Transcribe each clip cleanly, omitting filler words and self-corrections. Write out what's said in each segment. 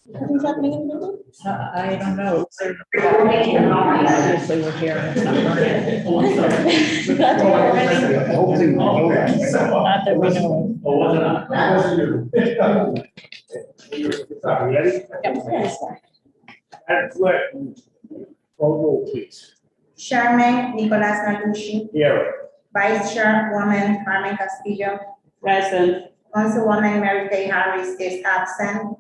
Nothing's happening in the building? I don't know. Obviously, we're here. And it's not burning. Not that we know. Madam Clerk, call roll, please. Chairman Nicolas Nalucci, Here. Vice Chairwoman Carmen Castillo, Present. Councilwoman Mary Kay Harris is absent,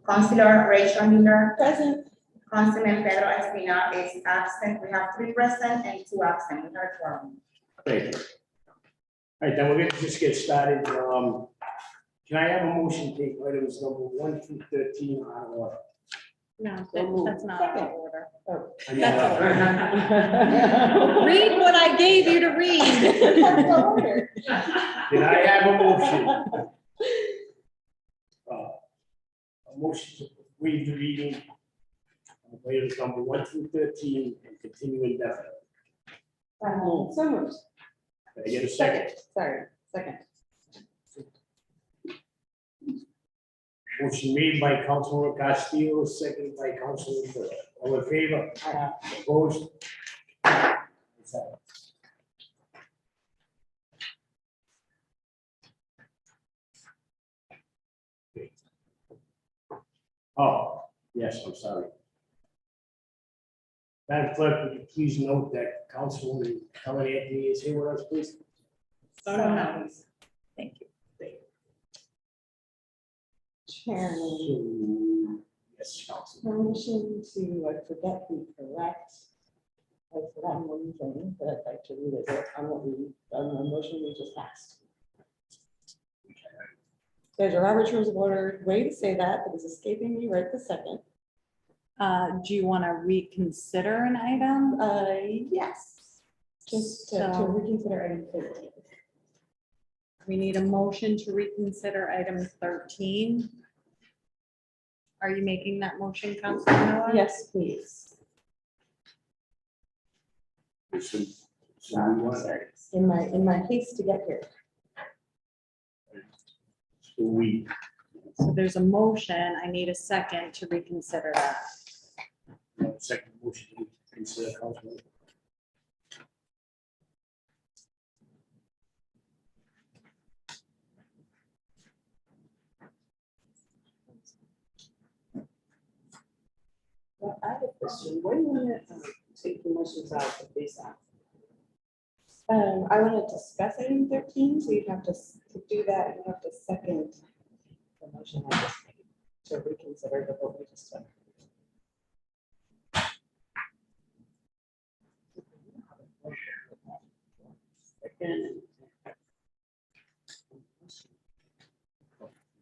Councilor Rachel Miller, Present. Councilman Pedro Espina is absent. We have 3 present and 2 absent. We have a quorum. Thank you. All right, then we're gonna just get started. Can I have a motion to take items number 1 through 13 out of order? No, that's not out of order. I mean, Read what I gave you to read. Can I have a motion? A motion to waive the reading of items number 1 through 13 and continue indefinitely. So moved. Can I get a second? Sorry, second. Motion made by Councilor Castillo, seconded by Councilor Miller. All in favor? Opposed? It's out. Okay. Oh, yes, I'm sorry. Madam Clerk, would you please note that Councilwoman Helen Anthony is here with us, please? Thank you. Chairman, So, yes, Councilman. permission to, I forget the correct, I've forgotten one thing, but I'd like to read it on what we, on the motion we just passed. There's a Robert's Rules of Order way to say that, but it's escaping me right this second. Do you want to reconsider an item? Yes. Just to So- reconsider item 13. We need a motion to reconsider item 13. Are you making that motion, Councilor Miller? Yes, please. So we want that. In my haste to get here. So we, So there's a motion. I need a second to reconsider that. second motion to consider Councilman. Well, I have a question. Where do you want to take the motions out of this out? I want to discuss item 13, so you have to do that, you have to second the motion I just made to reconsider the vote we just took. Again.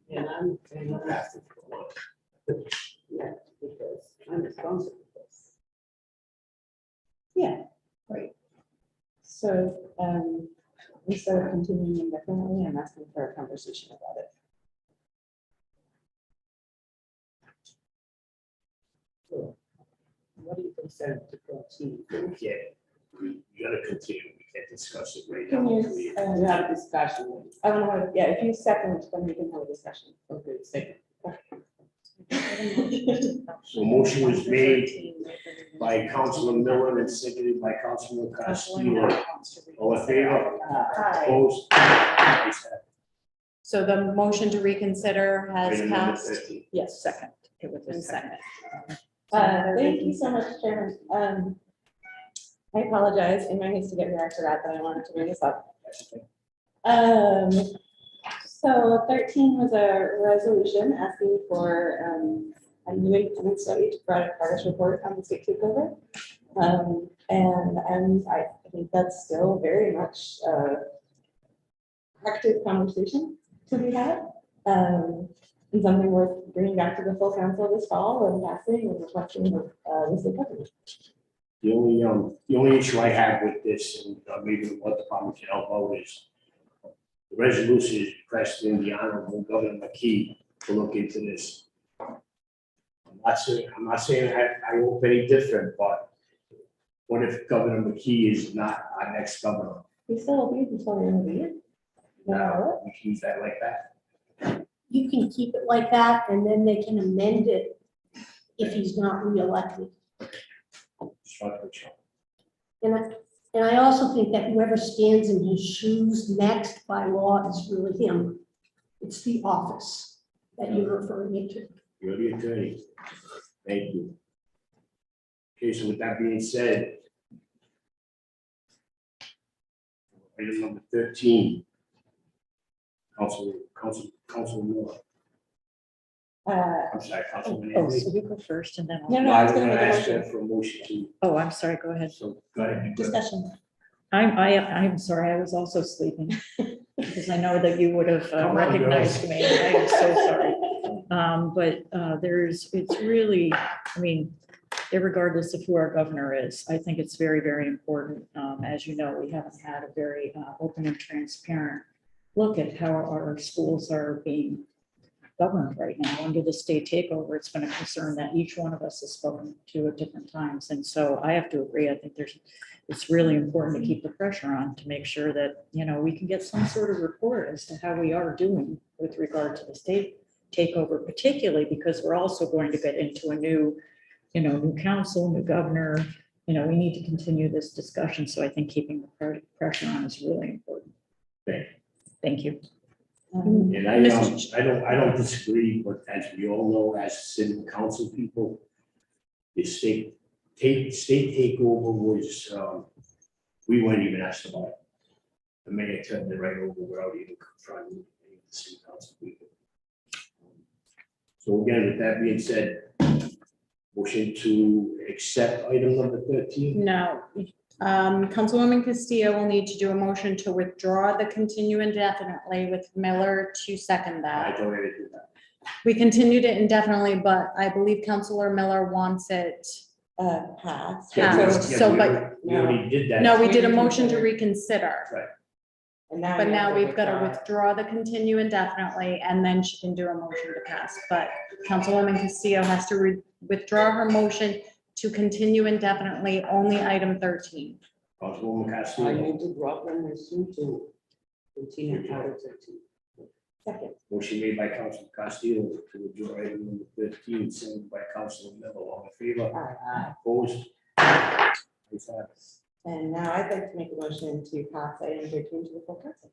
And I'm asking for one. Yeah, because I'm responsible for this. Yeah, great. So instead of continuing indefinitely, I'm asking for a conversation about it. What do you consider to continue? We gotta continue, we can't discuss it right Can now. you, We have a discussion. I want to have, yeah, if you second, then we can have a discussion. Okay, second. So motion was made by Councilor Miller and seconded by Councilor Castillo. All in favor? Aye. Opposed? Ayes have it. So the motion to reconsider has Item number passed. 13. Yes, second. It was in second. Thank you so much, Chairman. I apologize. In my haste to get here, I forgot that I wanted to bring this up. So 13 was a resolution asking for a new independent study to provide a progress report on the state takeover. And I think that's still very much active conversation to be had. And something worth bringing back to the full council this fall and passing and reflecting of the state government. The only issue I have with this, and maybe what the department can help out is, the resolution is requesting the Honorable Governor McKee to look into this. I'm not saying I hope any different, but what if Governor McKee is not our next governor? We still will be until the end of the year. Now, we can use that like that. you can keep it like that, and then they can amend it if he's not reelected. Just wanted to check. And I also think that whoever stands in his shoes next by law is really him. It's the office that you're referring it to. You're the attorney. Thank you. Okay, so with that being said, item number 13. Council Miller. I'm sorry, Councilman Oh, Anthony. so you go first and then No, I'll, no, I I was was gonna gonna make a ask motion. that for a motion to, oh, I'm sorry, go ahead. so go ahead. Discussion. I'm sorry, I was also sleeping because I know that you would have Come on, recognized girls. me. I am so sorry. It's really, I mean, irregardless of who our governor is, I think it's very, very important. As you know, we haven't had a very open and transparent look at how our schools are being governed right now under the state takeover. It's been a concern that each one of us has spoken to at different times. And so I have to agree. I think it's really important to keep the pressure on to make sure that, we can get some sort of report as to how we are doing with regard to the state takeover, particularly because we're also going to get into a new council, new governor. We need to continue this discussion. So I think keeping the pressure on is really important. Thank you. And I don't disagree, but as we all know, as city council people, the state takeover was, we weren't even asked about it. The mayor turned it right over without even confronting any of the city council people. So again, with that being said, motion to accept item number 13. No, Councilwoman Castillo will need to do a motion to withdraw the continue indefinitely with Miller to second I that. don't really do that. We continued it indefinitely, but I believe Councilor Miller wants it. Pass. Yeah, So, we but- already did that. No, we did a motion to reconsider, And but now we've got to withdraw the continue indefinitely, and then she can do a motion to pass. But Councilwoman Castillo has to withdraw her motion to continue indefinitely, only item 13. Councilwoman I Castillo, need to drop them as soon to continue out of 13. Second. motion made by Councilman Castillo to withdraw item number 13, seconded by Councilman Miller. All in favor? Opposed? Ayes have it. And now I'd like to make a motion to pass item 13 to the full council.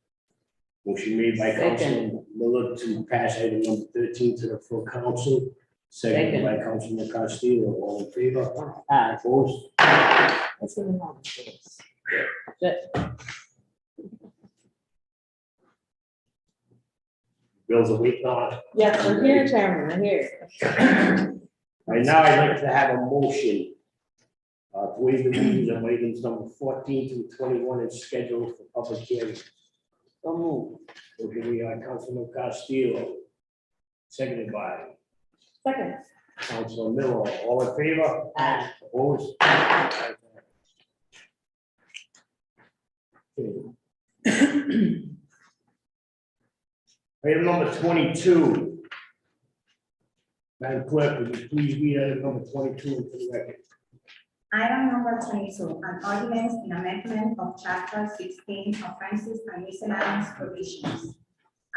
Motion made by Second. Councilman Miller to pass item number 13 to the full council, seconded by Councilman Castillo. All in favor? Opposed? Let's give them all. Bills are waiting on. Yes, we're here, Chairman, we're here. Right now, I'd like to have a motion to waive the readings of items number 14 through 21 is scheduled for public hearing. So move. Motion made by Councilman Castillo, seconded by Second. Councilor Miller. All in favor? Opposed? Okay. Item number 22. Madam Clerk, would you please read item number 22 into the record? Item number 22, an ordinance in amendment of chapter 16 offenses and miscellaneous provisions.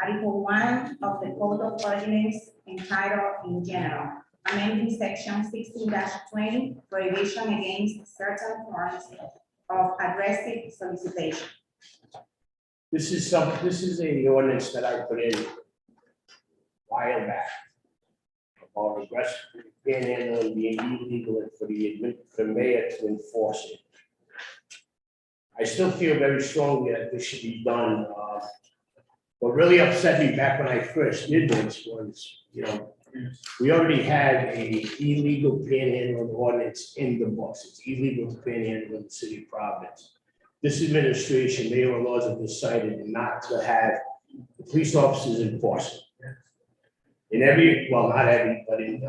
Article 1 of the Code of Ordinance entitled in general, amending section 16-20, prohibition against certain forms of aggressive solicitation. This is a ordinance that I put in a while back about aggressive panhandling being illegal and for the mayor to enforce it. I still feel very strongly that this should be done. What really upset me back when I first did this was, we already had a illegal panhandling ordinance in the books. It's illegal to panhandle in the city of Providence. This administration, mayoral laws have decided not to have the police officers enforce it. In not every, but in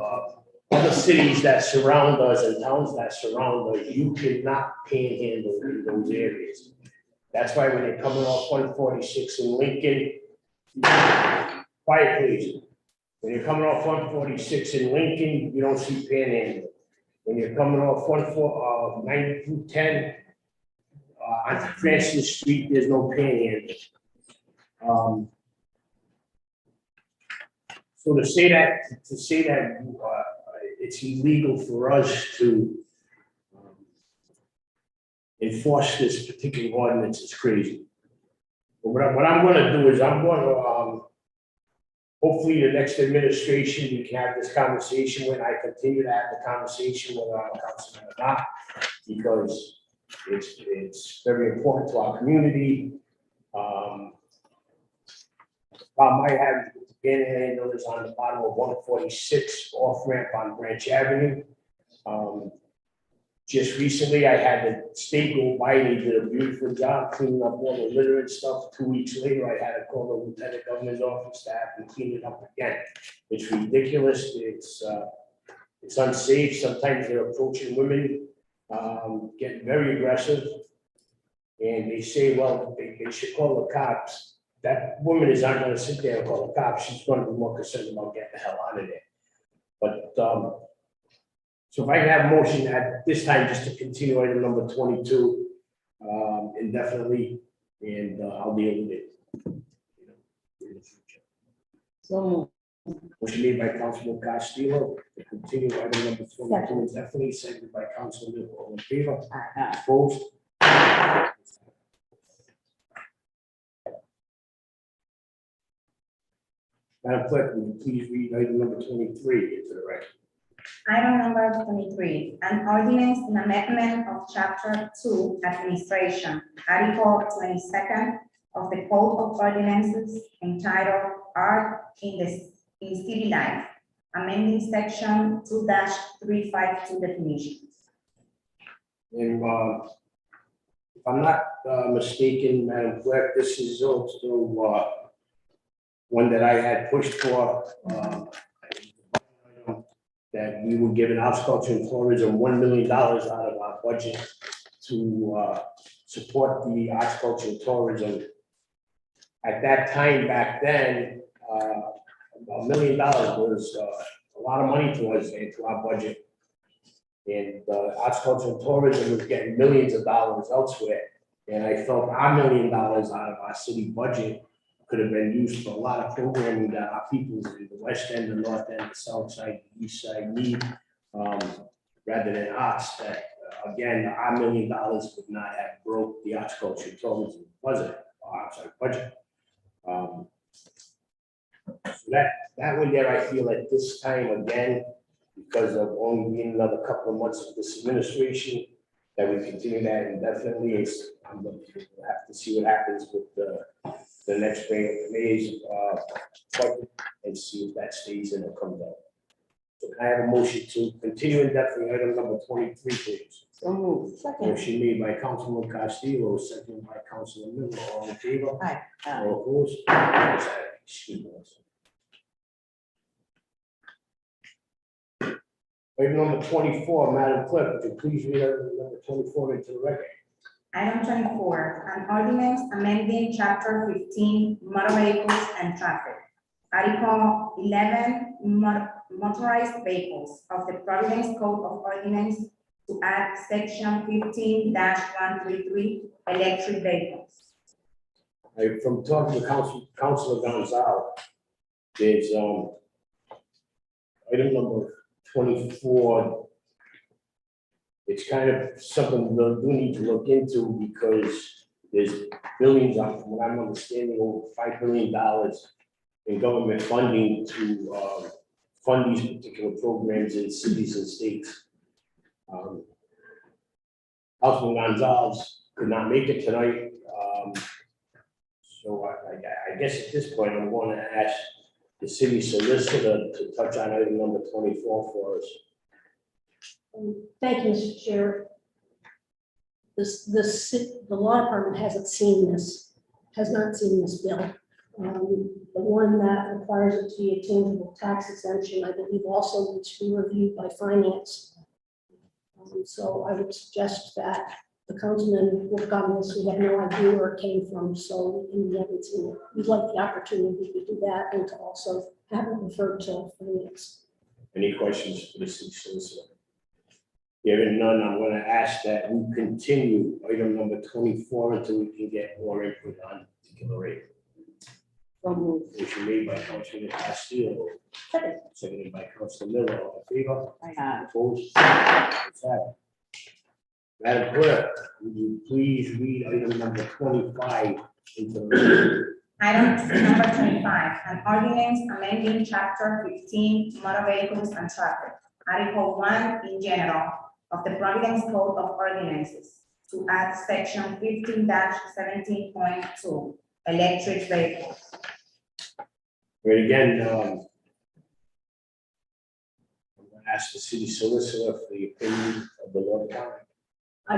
other cities that surround us and towns that surround us, you cannot panhandle in those areas. That's why when you're coming off 146 in Lincoln, quiet please. When you're coming off 146 in Lincoln, you don't see panhandling. When you're coming off 10 on Francis Street, there's no panhandling. So to say that it's illegal for us to enforce this particular ordinance is crazy. But what I'm gonna do is I'm gonna, hopefully the next administration, we can have this conversation when I continue to have the conversation whether I'm a councilman or not, because it's very important to our community. The problem I have with the panhandle is on the bottom of 146 off ramp on Branch Avenue. Just recently, I had the state go by, and they did a beautiful job cleaning up all the litter and stuff. 2 weeks later, I had to call the lieutenant governor's office to have them clean it up again. It's ridiculous. It's unsafe. Sometimes they're approaching women, getting very aggressive. And they say, well, they should call the cops. That woman is not gonna sit there and call the cops. She's gonna be more concerned about getting the hell out of there. But, so if I can have a motion at this time, just to continue item number 22, indefinitely, and I'll deal with it. In the future. So Motion made by Councilman Castillo to continue item number 22 indefinitely, seconded by Councilman all in favor. Opposed? Madam Clerk, will you please read item number 23 into the record? Item number 23, an ordinance in amendment of chapter 2, administration, article 22nd of the Code of Ordinances entitled Art in City Life, amending section 2-352 definitions. And if I'm not mistaken, Madam Clerk, this is also one that I had pushed for, that we were giving arts, culture, and tourism $1 million out of our budget to support the arts, culture, and tourism. At that time, back then, $1 million was a lot of money to us and to our budget. And arts, culture, and tourism was getting millions of dollars elsewhere. And I felt our $1 million out of our city budget could have been used for a lot of programming that our people in the west end, the north end, the south side, the east side need, rather than arts that, again, our $1 million would not have broke the arts, culture, and tourism budget. So that one there, I feel at this time, again, because of only being another couple of months of this administration, that we continue that indefinitely. I'm going to have to see what happens with the next May's budget and see if that stays in or comes out. So can I have a motion to continue indefinitely item number 23, please? So moved. Second. Motion made by Councilman Castillo, seconded by Councilman Miller, all in favor? Aye. All opposed? Ayes have it. Excuse me. Item number 24, Madam Clerk, would you please read item number 24 into the record? Item 24, an ordinance amending chapter 15, motor vehicles and traffic. Article 11, motorized vehicles of the Providence Code of Ordinance to add section 15-133, electric vehicles. From talking to Councilor Gonzalez, there's item number 24. It's kind of something we do need to look into because there's billions of, from what I'm understanding, over $5 billion in government funding to fund these particular programs in cities and states. Councilman Gonzalez could not make it tonight. So I guess at this point, I'm going to ask the city solicitor to touch on item number 24 for us. Thank you, Mr. Chair. The law department hasn't seen this, has not seen this bill. The one that requires it to be a tangible tax exemption, I believe also needs to be reviewed by finance. So I would suggest that the councilman work on this. We have no idea where it came from, so we haven't seen it. We'd like the opportunity to do that and to also have it referred to finance. Any questions for the city solicitor? Hearing none, I'm going to ask that we continue item number 24 until we can get more input on the particular rate. So moved. Motion made by Councilman Castillo, seconded by Councilman Miller, all in favor? Opposed? Ayes have it. Madam Clerk, would you please read item number 25 into the record? Item number 25, an ordinance amending chapter 15, motor vehicles and traffic, article 1 in general of the Providence Code of Ordinances to add section 15-17.2, electric vehicles. Right, again, I'm going to ask the city solicitor for the opinion of the law department. I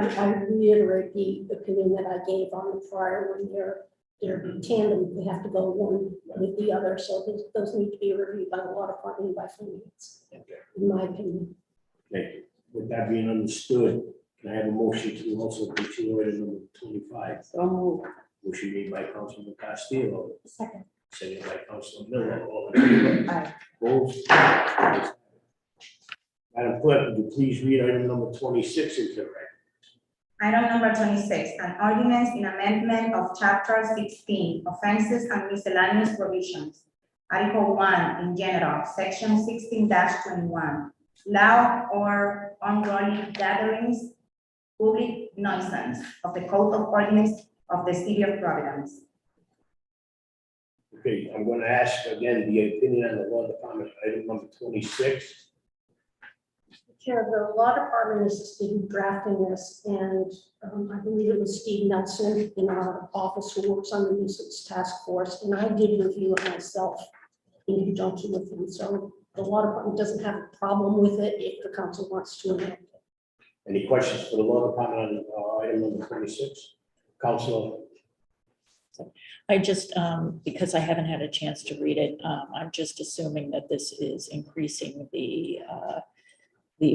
reiterate the opinion that I gave on the prior one. They're tandem, they have to go one with the other, so those need to be reviewed by the law department and by finance, in my opinion. Thank you. With that being understood, can I have a motion to also continue item number 25? So moved. Motion made by Councilman Castillo, Second. seconded by Councilman Miller, all in favor? Aye. Opposed? Ayes have it. Madam Clerk, would you please read item number 26 into the record? Item number 26, an ordinance in amendment of chapter 16, offenses and miscellaneous provisions. Article 1 in general, section 16-21, loud or unruly gatherings, public nuisance of the Code of Ordinance of the City of Providence. Okay, I'm going to ask again the opinion on the law department, item number 26. Chair, the law department assisted in drafting this, and I believe it was Steve Nelson in our office who works on the nuisance task force, and I did review it myself in conjunction with him. So the law department doesn't have a problem with it if the council wants to amend it. Any questions for the law department on item number 26? Councilor? I just, because I haven't had a chance to read it, I'm just assuming that this is increasing the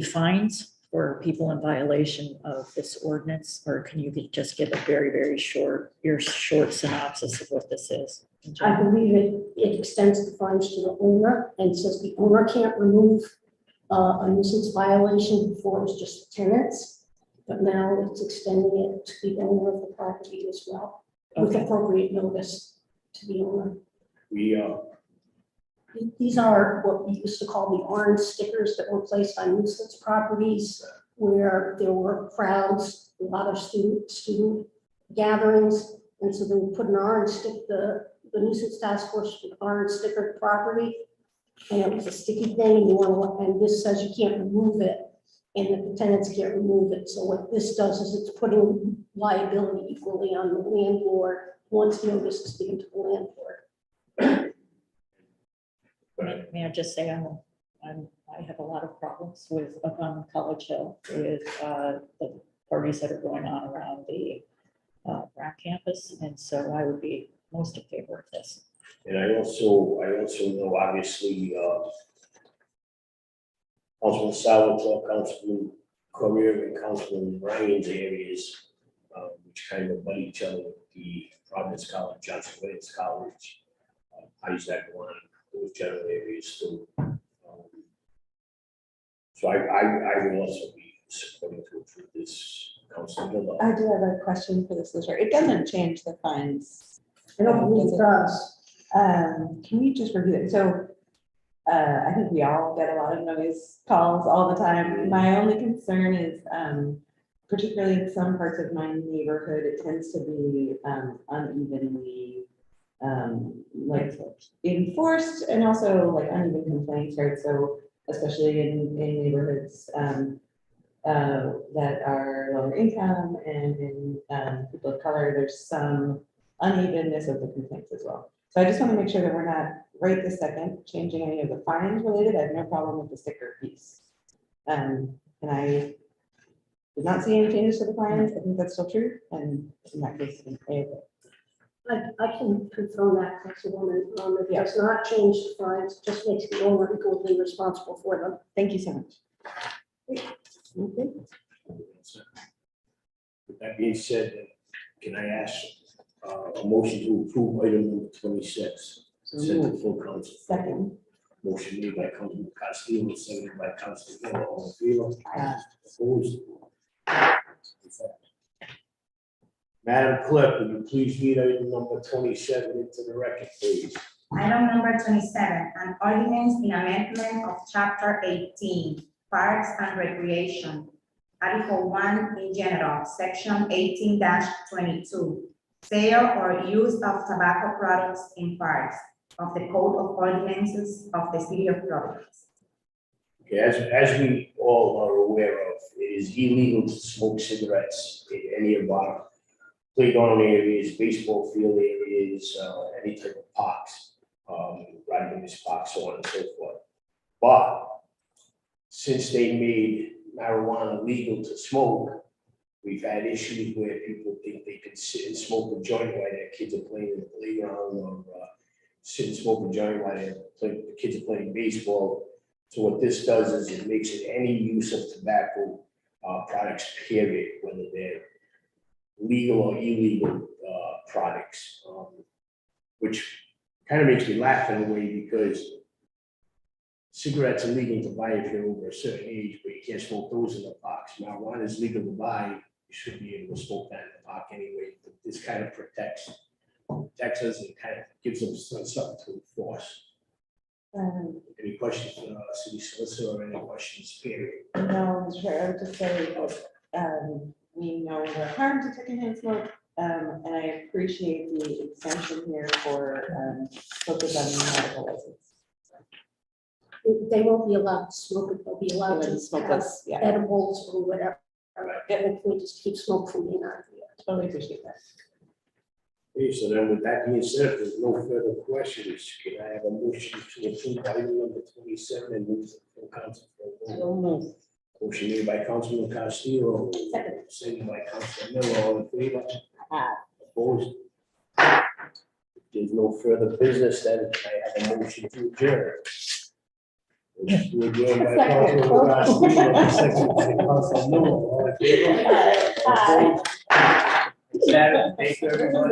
fines for people in violation of this ordinance, or can you just give a very, very short synopsis of what this is? I believe it extends the fines to the owner and says the owner can't remove a nuisance violation before it was just the tenants, but now it's extending it to the owner of the property as well, with Okay. appropriate notice to the owner. We These are what we used to call the orange stickers that were placed on nuisance properties where there were crowds, a lot of student gatherings. And so they would put an orange stick, the nuisance task force would orange sticker the property. And it was a sticky thing and you want to, and this says you can't remove it and the tenants can't remove it. So what this does is it's putting liability equally on the landlord once notice is given to the landlord. May I just say, I have a lot of problems with up on College Hill with the parties that are going on around the Brown campus, and so I would be most in favor of this. And I also know, obviously, Councilman Salvatore, Councilman Cormier, and Councilman Ryan's areas, which kind of butt each other with the Providence College, Johnson Wales College. How's that going on? Those general areas too. So I will also be supporting to approve this, Councilman Miller. I do have a question for the solicitor. It doesn't change the fines. I don't believe it does. Can you just review it? So I think we all get a lot of noise calls all the time. My only concern is particularly in some parts of my neighborhood, it tends to be unevenly like enforced and also like uneven complaints, right? So especially in neighborhoods that are lower income and in people of color, there's some unevenness of the complaints as well. So I just want to make sure that we're not right this second changing any of the fines related. I have no problem with the sticker piece. And I did not see any changes to the fines. I think that's still true. And in that case, I can confirm that, Councilwoman. It does not change the fines, it just makes the owner equally responsible for them. thank you so much. Okay. With that being said, can I ask a motion to approve item number 26? Send to full council. Second. Motion made by Councilman Castillo, seconded by Councilman Miller, all in favor? Opposed? Madam Clerk, would you please read item number 27 into the record, please? Item number 27, an ordinance in amendment of chapter 18, Parks and Recreation, Article 1 in general, section 18-22, sale or use of tobacco products in parks of the Code of Ordinances of the City of Providence. Okay, as we all are aware of, it is illegal to smoke cigarettes in any of our playground areas, baseball field areas, any type of parks, riding parks, so on and so forth. But since they made marijuana legal to smoke, we've had issues where people think they can sit and smoke a joint while their kids are playing in the playground, or sit and smoke a joint while the kids are playing baseball. So what this does is it makes it any use of tobacco products, period, whether they're legal or illegal products, which kind of makes me laugh in a way, because cigarettes are legal to buy if you're over a certain age, but you can't smoke those in the parks. Marijuana is legal to buy, you should be able to smoke that in the park anyway. But this kind of protects us and kind of gives them something to enforce. Any questions, city solicitor, or any questions, period? No, Mr. Chair, I would just say, we know the harm to secondhand smoke, and I appreciate the extension here for, focus on medical license. They won't be allowed to smoke it, they'll be allowed to have Smokeless, yeah, edibles or whatever. And we just keep smoke from being out here. totally appreciate that. Okay, so then with that being said, if there's no further questions, can I have a motion to approve item number 27 and move to full council for a vote? Motion made by Councilman Castillo, seconded by Councilman Miller, all in favor? Opposed? If there's no further business, then I have a motion to adjourn. Motion to adjourn by Councilman Castillo, seconded by Councilman Miller, all in favor? Opposed? Saturday, thank you, everyone.